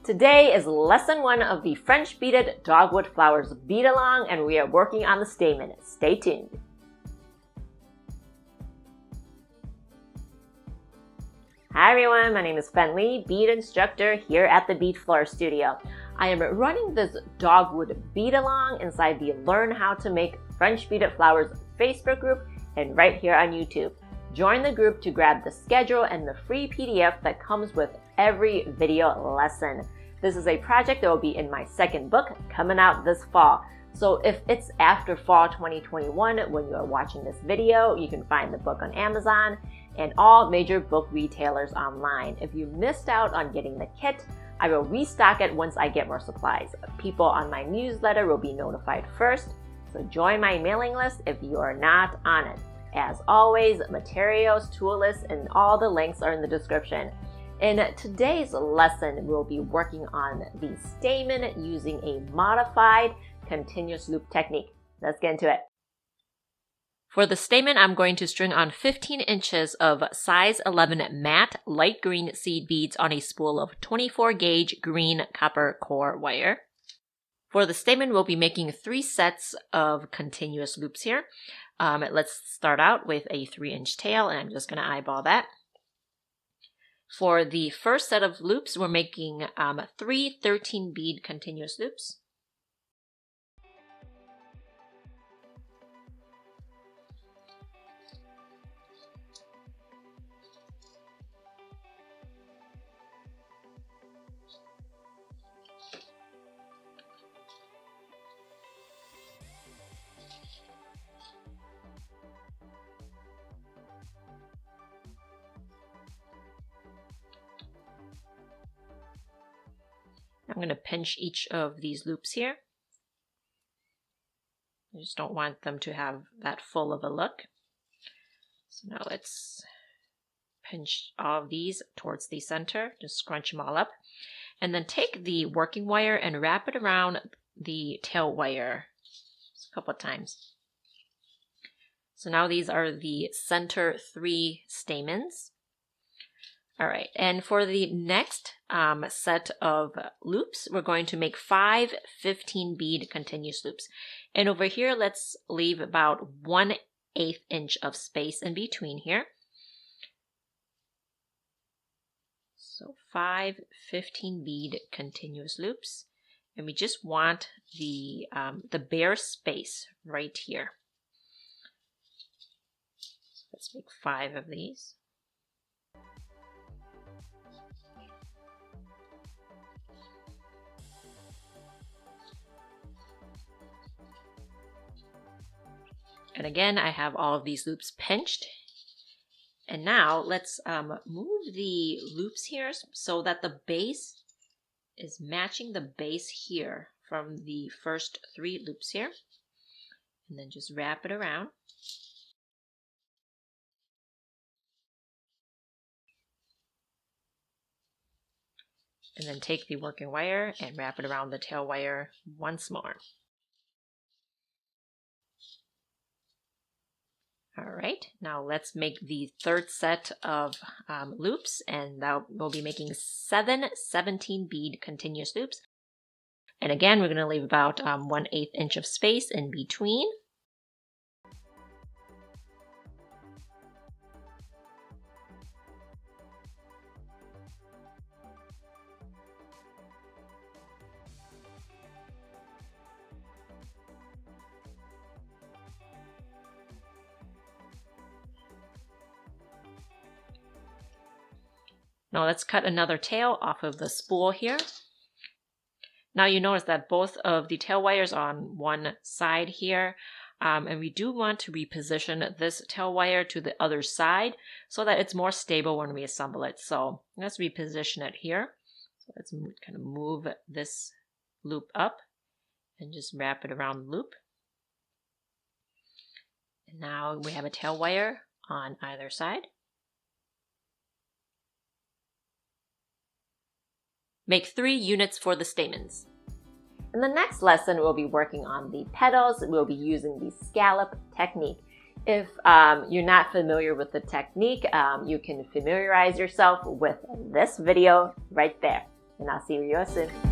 Today is lesson 1 of the French beaded dogwood flowers bead-along, and we are working on the stamen. Stay tuned. Hi everyone, my name is Fen Li, bead instructor here at the Bead Flora studio. I am running this dogwood bead-along inside the Learn How to Make French Beaded Flowers Facebook group and right here on YouTube. Join the group to grab the schedule and the free PDF that comes with every video lesson. This is a project that will be in my second book coming out this fall. So if it's after fall 2021 when you are watching this video, you can find the book on Amazon and all major book retailers online. If you missed out on getting the kit, I will restock it once I get more supplies. People on my newsletter will be notified first, so join my mailing list if you are not on it. As always, materials, tool lists, and all the links are in the description. In today's lesson, we'll be working on the stamen using a modified continuous loop technique. Let's get into it. For the stamen, I'm going to string on 15 inches of size 11 matte light green seed beads on a spool of 24 gauge green copper core wire. For the stamen, we'll be making 3 sets of continuous loops here. Let's start out with a 3-inch tail, and I'm just going to eyeball that. For the first set of loops, we're making 3 13 bead continuous loops. I'm going to pinch each of these loops here. I just don't want them to have that full of a look. So now let's pinch all of these towards the center, just scrunch them all up. And then take the working wire and wrap it around the tail wire just a couple of times. So now these are the center 3 stamens. All right, and for the next set of loops, we're going to make 5 15 bead continuous loops. And over here, let's leave about 1/8 inch of space in between here. So 5 15 bead continuous loops. And we just want the bare space right here. Let's make 5 of these. And again, I have all of these loops pinched. And now let's move the loops here so that the base is matching the base here from the first 3 loops here. And then just wrap it around. And then take the working wire and wrap it around the tail wire once more. All right, now let's make the third set of loops, and that we'll be making 7 17 bead continuous loops. And again, we're going to leave about 1/8 inch of space in between. Now let's cut another tail off of the spool here. Now you notice that both of the tail wires are on one side here, and we do want to reposition this tail wire to the other side so that it's more stable when we assemble it. So let's reposition it here. So let's kind of move this loop up and just wrap it around the loop. And now we have a tail wire on either side. Make 3 units for the stamens. In the next lesson, we'll be working on the petals. We'll be using the scallop technique. If you're not familiar with the technique, you can familiarize yourself with this video right there. and I'll see you real soon.